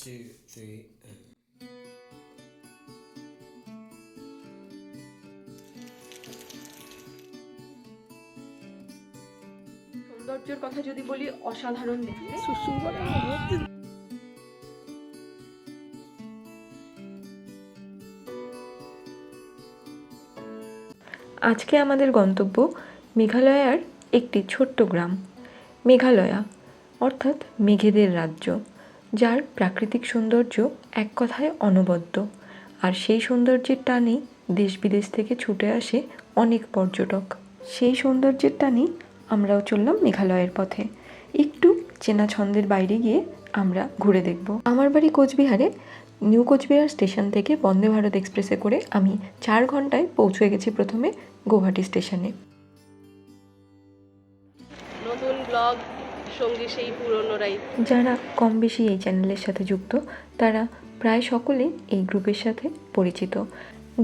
2, 3, and... সৌন্দর্যের কথা যদি বলি, অসাধারণ দেখতে। আজকে আমাদের গন্তব্য মেঘালয়ার একটি ছোট্ট গ্রাম, মেঘালয়া অর্থাৎ মেঘেদের রাজ্য, যার প্রাকৃতিক সৌন্দর্য এক কথায় অনবদ্য। আর সেই সৌন্দর্যের টানেই দেশ বিদেশ থেকে ছুটে আসে অনেক পর্যটক। সেই সৌন্দর্যের টানেই আমরাও চললাম মেঘালয়ের পথে। একটু চেনা ছন্দের বাইরে গিয়ে আমরা ঘুরে দেখব। আমার বাড়ি কোচবিহারে। নিউ কোচবিহার স্টেশন থেকে বন্দে ভারত এক্সপ্রেসে করে আমি 4 ঘন্টায় পৌঁছে গেছি প্রথমে গৌহাটি স্টেশনে। নতুন ব্লগ সঙ্গে সেই পুরনোরাই। যারা কম বেশি এই চ্যানেলের সাথে যুক্ত তারা প্রায় সকলেই এই গ্রুপের সাথে পরিচিত।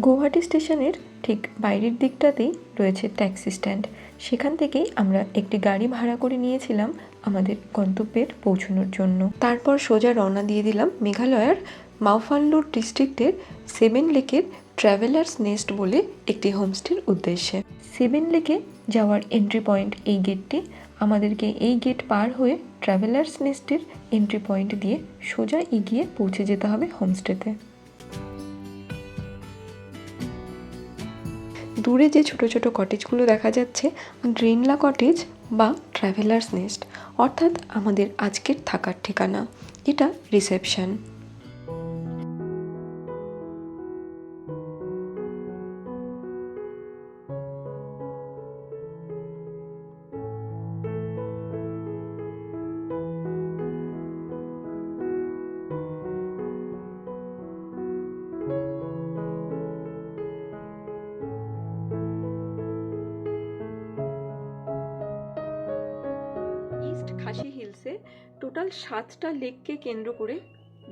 গৌহাটি স্টেশনের ঠিক বাইরের দিকটাতেই রয়েছে ট্যাক্সি স্ট্যান্ড। সেখান থেকেই আমরা একটি গাড়ি ভাড়া করে নিয়েছিলাম আমাদের গন্তব্যের পৌঁছানোর জন্য। তারপর সোজা রওনা দিয়ে দিলাম মেঘালয়ার মাওফানলুর ডিস্ট্রিক্টের 7 লেকের ট্রাভেলার্স নেস্ট বলে একটি হোমস্টের উদ্দেশ্যে। 7 লেকে যাওয়ার এন্ট্রি পয়েন্ট এই গেটটি। আমাদেরকে এই গেট পার হয়ে ট্রাভেলার্স নেস্টের এন্ট্রি পয়েন্ট দিয়ে সোজা এগিয়ে পৌঁছে যেতে হবে হোমস্টেতে। দূরে যে ছোট ছোট কটেজগুলো দেখা যাচ্ছে, ড্রেনলা কটেজ বা ট্রাভেলার্স নেস্ট, অর্থাৎ আমাদের আজকের থাকার ঠিকানা। এটা রিসেপশন। ইস্ট খাসি হিলসে টোটাল 7টা লেককে কেন্দ্র করে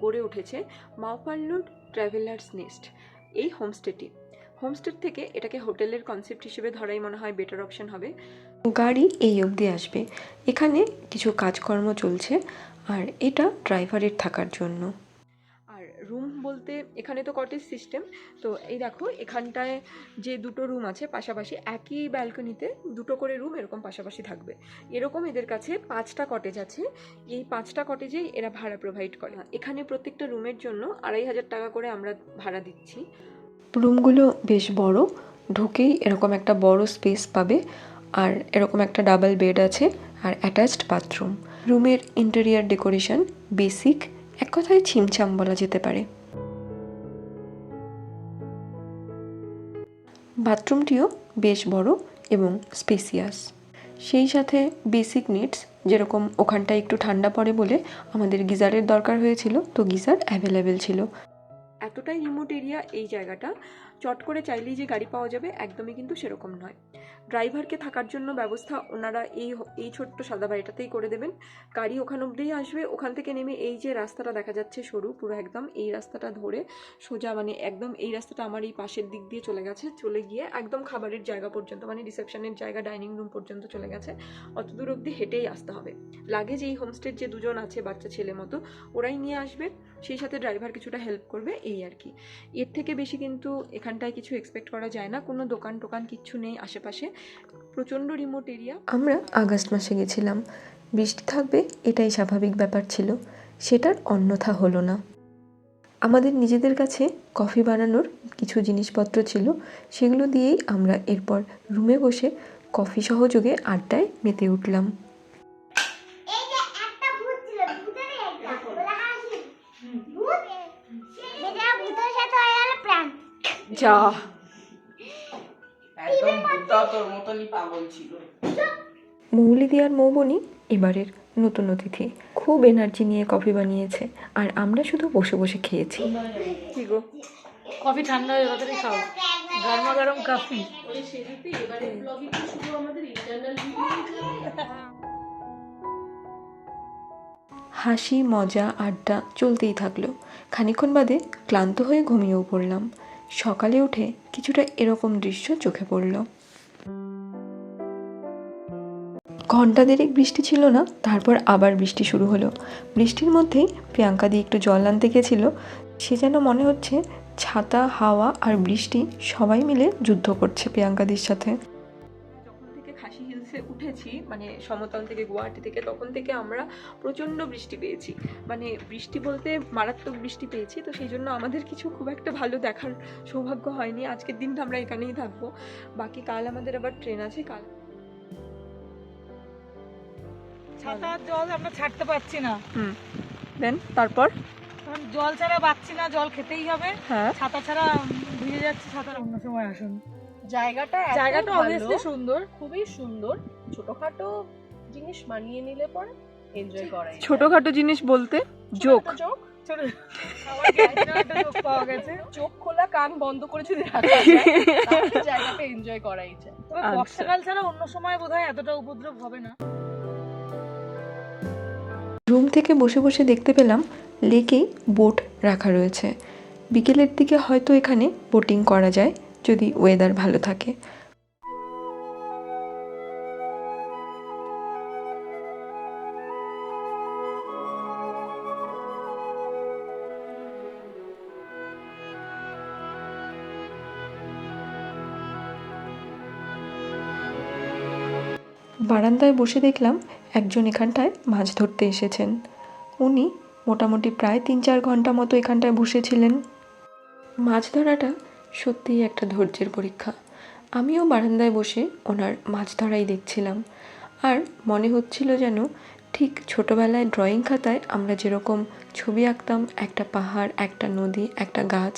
গড়ে উঠেছে মাওফানলুর ট্রাভেলার্স নেস্ট এই হোমস্টেটি। হোমস্টে থেকে এটাকে হোটেলের কনসেপ্ট হিসেবে ধরাই মনে হয় বেটার অপশন হবে। গাড়ি এই অবধি আসবে, এখানে কিছু কাজকর্ম চলছে, আর এটা ড্রাইভারের থাকার জন্য। আর রুম বলতে এখানে তো কটেজ সিস্টেম, তো এই দেখো এখানটায় যে দুটো রুম আছে পাশাপাশি একই ব্যালকনিতে দুটো করে রুম এরকম পাশাপাশি থাকবে। এরকম এদের কাছে 5টা কটেজ আছে। এই 5টা কটেজেই এরা ভাড়া প্রোভাইড করে। এখানে প্রত্যেকটা রুমের জন্য 2500 টাকা করে আমরা ভাড়া দিচ্ছি। রুমগুলো বেশ বড়, ঢুকেই এরকম একটা বড় স্পেস পাবে, আর এরকম একটা ডাবল বেড আছে আর অ্যাটাচড বাথরুম। রুমের ইন্টেরিয়ার ডেকোরেশন বেসিক, এক কথায় ছিমছাম বলা যেতে পারে। বাথরুমটিও বেশ বড় এবং স্পেসিয়াস। সেই সাথে বেসিক নিডস, যেরকম ওখানটায় একটু ঠান্ডা পড়ে বলে আমাদের গিজারের দরকার হয়েছিল, তো গিজার অ্যাভেলেবেল ছিল। এতটাই রিমোট এরিয়া এই জায়গাটা, চট করে চাইলেই যে গাড়ি পাওয়া যাবে একদমই কিন্তু সেরকম নয়। ড্রাইভারকে থাকার জন্য ব্যবস্থা ওনারা এই ছোট্ট সাদা বাড়িটাতেই করে দেবেন। গাড়ি ওখান অবধিই আসবে, ওখান থেকে নেমে এই যে রাস্তাটা দেখা যাচ্ছে সরু পুরো একদম, এই রাস্তাটা ধরে সোজা মানে একদম এই রাস্তাটা আমার এই পাশের দিক দিয়ে চলে গেছে, চলে গিয়ে একদম খাবারের জায়গা পর্যন্ত মানে রিসেপশনের জায়গা ডাইনিং রুম পর্যন্ত চলে গেছে। অত দূর অবধি হেঁটেই আসতে হবে। লাগেজ এই হোমস্টের যে দুজন আছে বাচ্চা ছেলে মতো ওরাই নিয়ে আসবে, সেই সাথে ড্রাইভার কিছুটা হেল্প করবে, এই আর কি। এর থেকে বেশি কিন্তু এখানটায় কিছু এক্সপেক্ট করা যায় না। কোনো দোকান টোকান কিচ্ছু নেই আশেপাশে, প্রচণ্ড রিমোট এরিয়া। আমরা আগস্ট মাসে গেছিলাম, বৃষ্টি থাকবে এটাই স্বাভাবিক ব্যাপার ছিল, সেটার অন্যথা হলো না। আমাদের নিজেদের কাছে কফি বানানোর কিছু জিনিসপত্র ছিল, সেগুলো দিয়েই আমরা এরপর রুমে বসে কফি সহযোগে আড্ডায় মেতে উঠলাম। যা মৌলিদি আর মৌবনি এবারের নতুন অতিথি, খুব এনার্জি নিয়ে কফি বানিয়েছে আর আমরা শুধু বসে বসে খেয়েছি। কি গো, কফি ঠান্ডা হয়ে গেছে, খাও গরমা গরম কফি। হাসি মজা আড্ডা চলতেই থাকলো। খানিকক্ষণ বাদে ক্লান্ত হয়ে ঘুমিয়েও পড়লাম। সকালে উঠে কিছুটা এরকম দৃশ্য চোখে পড়ল। ঘণ্টা দেড়েক বৃষ্টি ছিল না, তারপর আবার বৃষ্টি শুরু হলো। বৃষ্টির মধ্যেই প্রিয়াঙ্কা দি একটু জল আনতে গেছিল। সে যেন মনে হচ্ছে ছাতা, হাওয়া আর বৃষ্টি সবাই মিলে যুদ্ধ করছে প্রিয়াঙ্কা দির সাথে। যখন থেকে খাসি হিলসে উঠেছি, মানে সমতল থেকে, গুয়াহাটি থেকে, তখন থেকে আমরা প্রচণ্ড বৃষ্টি পেয়েছি। মানে বৃষ্টি বলতে মারাত্মক বৃষ্টি পেয়েছি। তো সেই জন্য আমাদের কিছু খুব একটা ভালো দেখার সৌভাগ্য হয়নি। আজকের দিনটা আমরা এখানেই থাকবো। বাকি কাল আমাদের আবার ট্রেন আছে। কাল ছাতার জল আমরা ছাড়তে পারছি না। দেন তারপর কারণ জল ছাড়া পাচ্ছি না, জল খেতেই হবে। হ্যাঁ, ছাতা ছাড়া ভিজে যাচ্ছে। ছাতার অন্য সময় আসুন। জায়গাটা অবভিয়াসলি সুন্দর, খুবই সুন্দর। ছোটখাটো জিনিস মানিয়ে নিলে পরে এনজয় করাই ছোটখাটো জিনিস বলতে জোক। চোখ ছোট আমার গ্যাসের একটা যোগ পাওয়া গেছে। চোখ খোলা কান বন্ধ করে যদি রাখা যায় তাহলে জায়গাটা এনজয় করাই যায়। তবে বর্ষাকাল ছাড়া অন্য সময় বোধহয় এতটা উপদ্রব হবে না। রুম থেকে বসে বসে দেখতে পেলাম লেকেই বোট রাখা রয়েছে। বিকেলের দিকে হয়তো এখানে বোটিং করা যায় যদি ওয়েদার ভালো থাকে। বারান্দায় বসে দেখলাম একজন এখানটায় মাছ ধরতে এসেছেন। উনি মোটামুটি প্রায় 3-4 ঘন্টা মতো এখানটায় বসেছিলেন। মাছ ধরাটা সত্যিই একটা ধৈর্যের পরীক্ষা। আমিও বারান্দায় বসে ওনার মাছ ধরাই দেখছিলাম। আর মনে হচ্ছিল যেন ঠিক ছোটোবেলায় ড্রয়িং খাতায় আমরা যেরকম ছবি আঁকতাম, একটা পাহাড়, একটা নদী, একটা গাছ,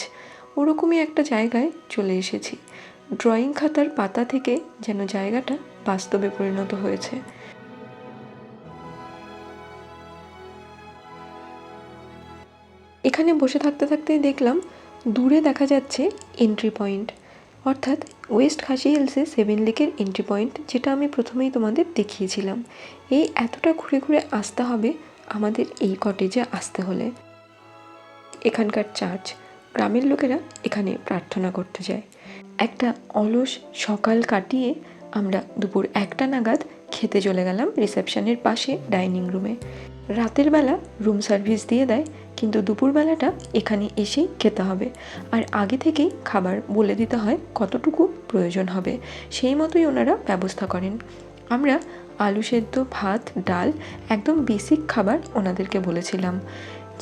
ওরকমই একটা জায়গায় চলে এসেছি। ড্রয়িং খাতার পাতা থেকে যেন জায়গাটা বাস্তবে পরিণত হয়েছে। এখানে বসে থাকতে থাকতেই দেখলাম দূরে দেখা যাচ্ছে এন্ট্রি পয়েন্ট, অর্থাৎ ওয়েস্ট খাসি হিলসে 7 লেকের এন্ট্রি পয়েন্ট, যেটা আমি প্রথমেই তোমাদের দেখিয়েছিলাম। এই এতটা ঘুরে ঘুরে আসতে হবে আমাদের এই কটেজে আসতে হলে। এখানকার চার্চ, গ্রামের লোকেরা এখানে প্রার্থনা করতে যায়। একটা অলস সকাল কাটিয়ে আমরা দুপুর 1টা নাগাদ খেতে চলে গেলাম রিসেপশনের পাশে ডাইনিং রুমে। রাতের বেলা রুম সার্ভিস দিয়ে দেয়, কিন্তু দুপুরবেলাটা এখানে এসেই খেতে হবে। আর আগে থেকেই খাবার বলে দিতে হয় কতটুকু প্রয়োজন হবে, সেই মতোই ওনারা ব্যবস্থা করেন। আমরা আলু সেদ্ধ, ভাত, ডাল, একদম বেসিক খাবার ওনাদেরকে বলেছিলাম।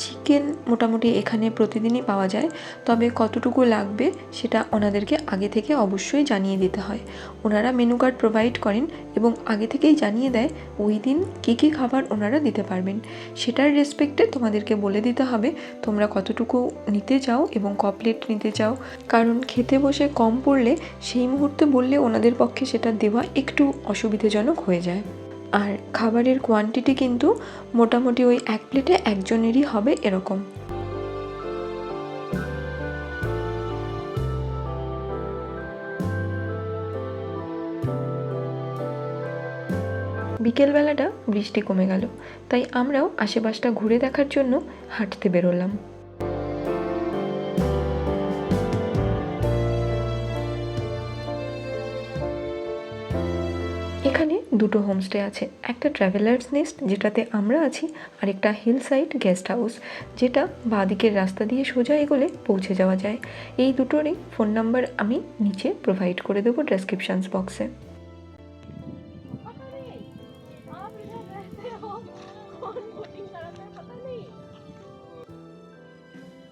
চিকেন মোটামুটি এখানে প্রতিদিনই পাওয়া যায়, তবে কতটুকু লাগবে সেটা ওনাদেরকে আগে থেকে অবশ্যই জানিয়ে দিতে হয়। ওনারা মেনু কার্ড প্রোভাইড করেন এবং আগে থেকেই জানিয়ে দেয় ওই দিন কী কী খাবার ওনারা দিতে পারবেন। সেটার রেসপেক্টে তোমাদেরকে বলে দিতে হবে তোমরা কতটুকু নিতে চাও এবং ক প্লেট নিতে চাও, কারণ খেতে বসে কম পড়লে সেই মুহূর্তে বললে ওনাদের পক্ষে সেটা দেওয়া একটু অসুবিধাজনক হয়ে যায়। আর খাবারের কোয়ান্টিটি কিন্তু মোটামুটি ওই 1 প্লেটে একজনেরই হবে এরকম। বিকেলবেলাটা বৃষ্টি কমে গেল, তাই আমরাও আশেপাশটা ঘুরে দেখার জন্য হাঁটতে বেরোলাম। এখানে দুটো হোমস্টে আছে, একটা ট্রাভেলার্স নেস্ট যেটাতে আমরা আছি, আর একটা হিল সাইড গেস্ট হাউস যেটা বাঁদিকের রাস্তা দিয়ে সোজা এগোলে পৌঁছে যাওয়া যায়। এই দুটোরই ফোন নাম্বার আমি নিচে প্রোভাইড করে দেবো ডেসক্রিপশনস বক্সে।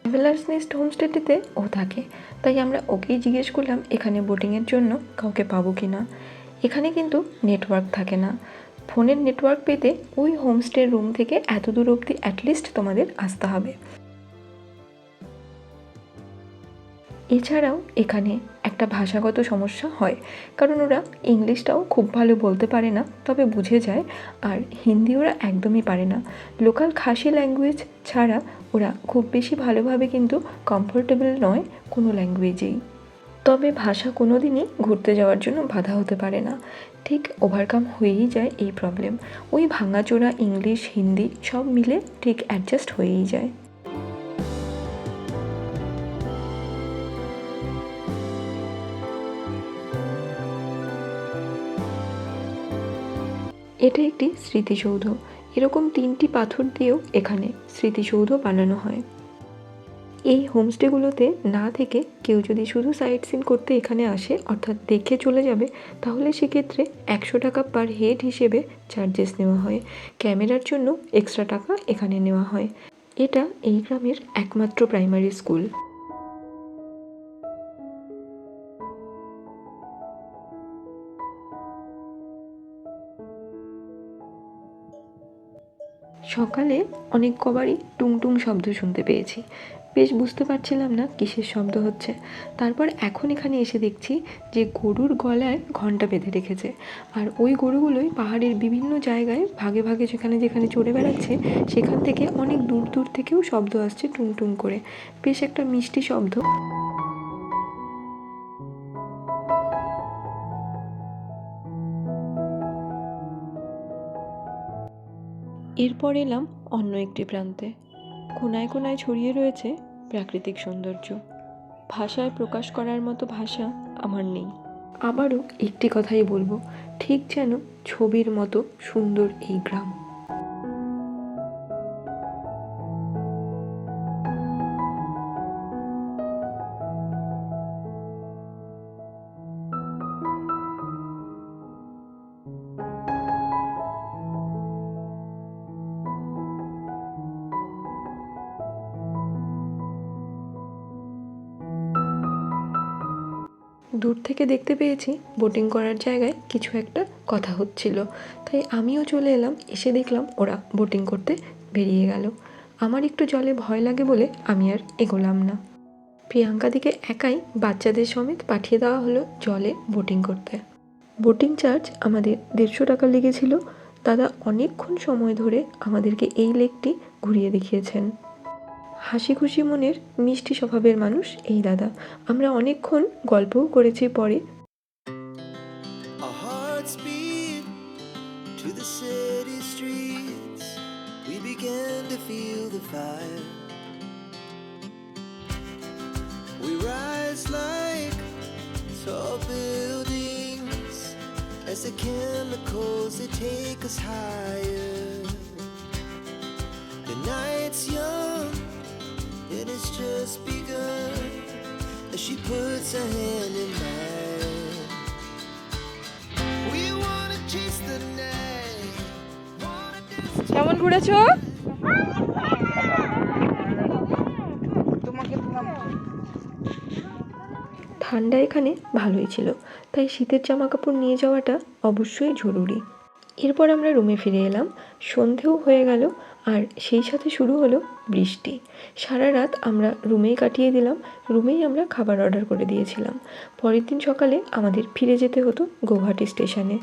ট্রাভেলার্স নেস্ট হোমস্টেটিতে ও থাকে, তাই আমরা ওকেই জিজ্ঞেস করলাম এখানে বোটিংয়ের জন্য কাউকে পাবো কি না। এখানে কিন্তু নেটওয়ার্ক থাকে না। ফোনের নেটওয়ার্ক পেতে ওই হোমস্টের রুম থেকে এত দূর অবধি অ্যাটলিস্ট তোমাদের আসতে হবে। এছাড়াও এখানে একটা ভাষাগত সমস্যা হয়, কারণ ওরা ইংলিশটাও খুব ভালো বলতে পারে না, তবে বুঝে যায়। আর হিন্দি ওরা একদমই পারে না। লোকাল খাসি ল্যাঙ্গুয়েজ ছাড়া ওরা খুব বেশি ভালোভাবে কিন্তু কমফোর্টেবল নয় কোনো ল্যাঙ্গুয়েজেই। তবে ভাষা কোনো দিনই ঘুরতে যাওয়ার জন্য বাধা হতে পারে না, ঠিক ওভারকাম হয়েই যায় এই প্রবলেম। ওই ভাঙাচোরা ইংলিশ, হিন্দি সব মিলে ঠিক অ্যাডজাস্ট হয়েই যায়। এটা একটি স্মৃতিসৌধ। এরকম 3টি পাথর দিয়েও এখানে স্মৃতিসৌধ বানানো হয়। এই হোমস্টেগুলোতে না থেকে কেউ যদি শুধু সাইট সিন করতে এখানে আসে, অর্থাৎ দেখে চলে যাবে, তাহলে সেক্ষেত্রে 100 টাকা পার হেড হিসেবে চার্জেস নেওয়া হয়। ক্যামেরার জন্য এক্সট্রা টাকা এখানে নেওয়া হয়। এটা এই গ্রামের একমাত্র প্রাইমারি স্কুল। সকালে অনেক কবারই টুংটুং শব্দ শুনতে পেয়েছি। বেশ বুঝতে পারছিলাম না কিসের শব্দ হচ্ছে। তারপর এখন এখানে এসে দেখছি যে গরুর গলায় ঘণ্টা বেঁধে রেখেছে, আর ওই গরুগুলোই পাহাড়ের বিভিন্ন জায়গায় ভাগে ভাগে যেখানে যেখানে চড়ে বেড়াচ্ছে, সেখান থেকে অনেক দূর দূর থেকেও শব্দ আসছে টুংটুং করে। বেশ একটা মিষ্টি শব্দ। এরপর এলাম অন্য একটি প্রান্তে। কোনায় কোনায় ছড়িয়ে রয়েছে প্রাকৃতিক সৌন্দর্য। ভাষায় প্রকাশ করার মতো ভাষা আমার নেই। আবারও একটি কথাই বলবো, ঠিক যেন ছবির মতো সুন্দর এই গ্রাম। দূর থেকে দেখতে পেয়েছি বোটিং করার জায়গায় কিছু একটা কথা হচ্ছিল, তাই আমিও চলে এলাম। এসে দেখলাম ওরা বোটিং করতে বেরিয়ে গেল। আমার একটু জলে ভয় লাগে বলে আমি আর এগোলাম না। প্রিয়াঙ্কাদিকে একাই বাচ্চাদের সমেত পাঠিয়ে দেওয়া হলো জলে বোটিং করতে। বোটিং চার্জ আমাদের 150 টাকা লেগেছিল। দাদা অনেকক্ষণ সময় ধরে আমাদেরকে এই লেকটি ঘুরিয়ে দেখিয়েছেন। হাসি খুশি মনের মিষ্টি স্বভাবের মানুষ এই দাদা। আমরা অনেকক্ষণ গল্পও করেছি পরে। Our hearts beat to the city streets. We began to feel the fire. We rise like tall buildings as the chemicals they take us higher. The night's young and it's just begun as she puts her hand in mine. We wanna chase the night, wanna dance. কেমন ঘুরেছো? ঠান্ডা এখানে ভালোই ছিল, তাই শীতের জামা কাপড় নিয়ে যাওয়াটা অবশ্যই জরুরি। এরপর আমরা রুমে ফিরে এলাম। সন্ধেও হয়ে গেল, আর সেই সাথে শুরু হলো বৃষ্টি। সারা রাত আমরা রুমেই কাটিয়ে দিলাম। রুমেই আমরা খাবার অর্ডার করে দিয়েছিলাম। পরের দিন সকালে আমাদের ফিরে যেতে হতো গৌহাটি স্টেশনে।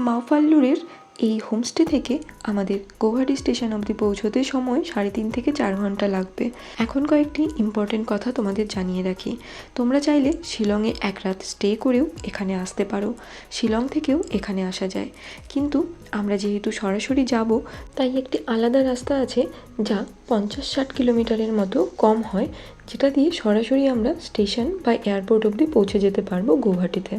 মাওফাল্লুরের এই হোমস্টে থেকে আমাদের গৌহাটি স্টেশন অবধি পৌঁছতে সময় 3.5 থেকে 4 ঘন্টা লাগবে। এখন কয়েকটি ইম্পর্টেন্ট কথা তোমাদের জানিয়ে রাখি। তোমরা চাইলে শিলংয়ে 1 রাত স্টে করেও এখানে আসতে পারো। শিলং থেকেও এখানে আসা যায়, কিন্তু আমরা যেহেতু সরাসরি যাব, তাই একটি আলাদা রাস্তা আছে যা 50-60 কিলোমিটারের মতো কম হয়, যেটা দিয়ে সরাসরি আমরা স্টেশন বা এয়ারপোর্ট অবধি পৌঁছে যেতে পারবো গৌহাটিতে।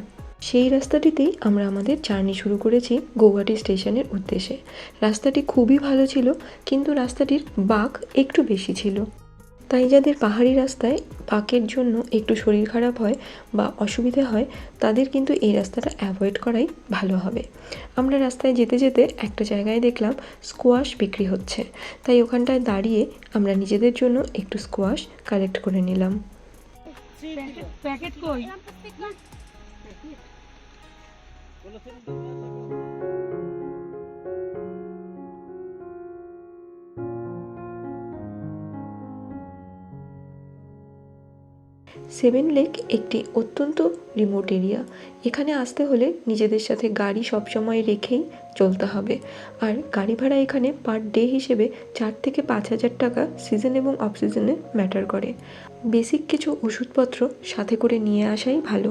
সেই রাস্তাটিতেই আমরা আমাদের জার্নি শুরু করেছি গৌহাটি স্টেশনের উদ্দেশ্যে। রাস্তাটি খুবই ভালো ছিল, কিন্তু রাস্তাটির বাঁক একটু বেশি ছিল। তাই যাদের পাহাড়ি রাস্তায় বাঁকের জন্য একটু শরীর খারাপ হয় বা অসুবিধে হয়, তাদের কিন্তু এই রাস্তাটা অ্যাভয়েড করাই ভালো হবে। আমরা রাস্তায় যেতে যেতে একটা জায়গায় দেখলাম স্কোয়াশ বিক্রি হচ্ছে, তাই ওখানটায় দাঁড়িয়ে আমরা নিজেদের জন্য একটু স্কোয়াশ কালেক্ট করে নিলাম। প্যাকেট কই? 7 লেক একটি অত্যন্ত রিমোট এরিয়া। এখানে আসতে হলে নিজেদের সাথে গাড়ি সবসময় রেখেই চলতে হবে, আর গাড়ি ভাড়া এখানে পার ডে হিসেবে 4 থেকে 5,000 টাকা সিজন এবং অফ সিজনে ম্যাটার করে। বেসিক কিছু ওষুধপত্র সাথে করে নিয়ে আসাই ভালো।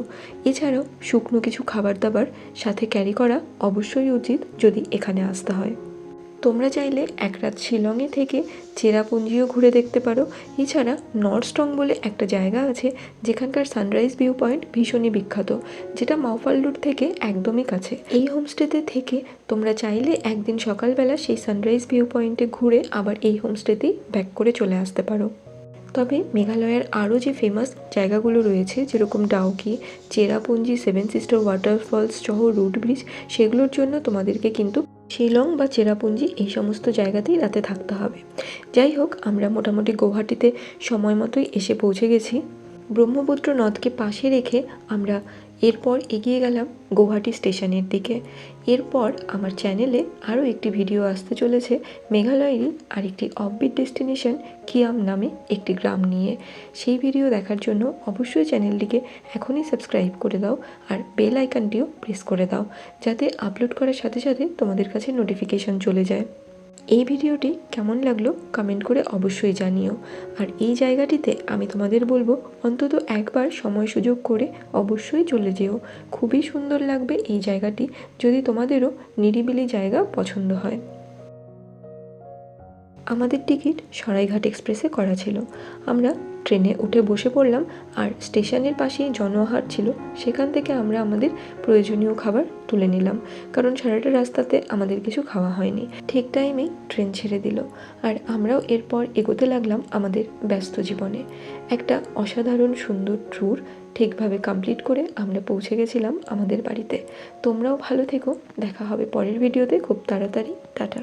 এছাড়াও শুকনো কিছু খাবার দাবার সাথে ক্যারি করা অবশ্যই উচিত যদি এখানে আসতে হয়। তোমরা চাইলে এক রাত শিলংয়ে থেকে চেরাপুঞ্জিও ঘুরে দেখতে পারো। এছাড়া নর্থস্টং বলে একটা জায়গা আছে যেখানকার সানরাইজ ভিউ পয়েন্ট ভীষণই বিখ্যাত, যেটা মাওফাল্লুর থেকে একদমই কাছে। এই হোমস্টেতে থেকে তোমরা চাইলে একদিন সকালবেলা সেই সানরাইজ ভিউ পয়েন্টে ঘুরে আবার এই হোমস্টেতেই ব্যাক করে চলে আসতে পারো। তবে মেঘালয়ের আরও যে ফেমাস জায়গাগুলো রয়েছে, যেরকম Dawki, Cherrapunji, seven sister waterfalls সহ রুট ব্রিজ, সেগুলোর জন্য তোমাদেরকে কিন্তু শিলং বা চেরাপুঞ্জি এই সমস্ত জায়গাতেই রাতে থাকতে হবে। যাই হোক, আমরা মোটামুটি গৌহাটিতে সময় মতোই এসে পৌঁছে গেছি। ব্রহ্মপুত্র নদকে পাশে রেখে আমরা এরপর এগিয়ে গেলাম গৌহাটি স্টেশনের দিকে। এরপর আমার চ্যানেলে আরও একটি ভিডিও আসতে চলেছে মেঘালয়েরই আরেকটি অফবিট ডেস্টিনেশন কিয়াম নামে একটি গ্রাম নিয়ে। সেই ভিডিও দেখার জন্য অবশ্যই চ্যানেলটিকে এখনই সাবস্ক্রাইব করে দাও আর বেল আইকনটিও প্রেস করে দাও, যাতে আপলোড করার সাথে সাথে তোমাদের কাছে নোটিফিকেশন চলে যায়। এই ভিডিওটি কেমন লাগলো কমেন্ট করে অবশ্যই জানিও। আর এই জায়গাটিতে আমি তোমাদের বলবো অন্তত একবার সময় সুযোগ করে অবশ্যই চলে যেও। খুবই সুন্দর লাগবে এই জায়গাটি, যদি তোমাদেরও নিরিবিলি জায়গা পছন্দ হয়। আমাদের টিকিট সরাইঘাট এক্সপ্রেসে করা ছিল। আমরা ট্রেনে উঠে বসে পড়লাম আর স্টেশনের পাশেই জনআহার ছিল, সেখান থেকে আমরা আমাদের প্রয়োজনীয় খাবার তুলে নিলাম, কারণ সারাটা রাস্তাতে আমাদের কিছু খাওয়া হয়নি। ঠিক টাইমেই ট্রেন ছেড়ে দিল আর আমরাও এরপর এগোতে লাগলাম আমাদের ব্যস্ত জীবনে। একটা অসাধারণ সুন্দর ট্যুর ঠিকভাবে কমপ্লিট করে আমরা পৌঁছে গেছিলাম আমাদের বাড়িতে। তোমরাও ভালো থেকো, দেখা হবে পরের ভিডিওতে খুব তাড়াতাড়ি। টাটা।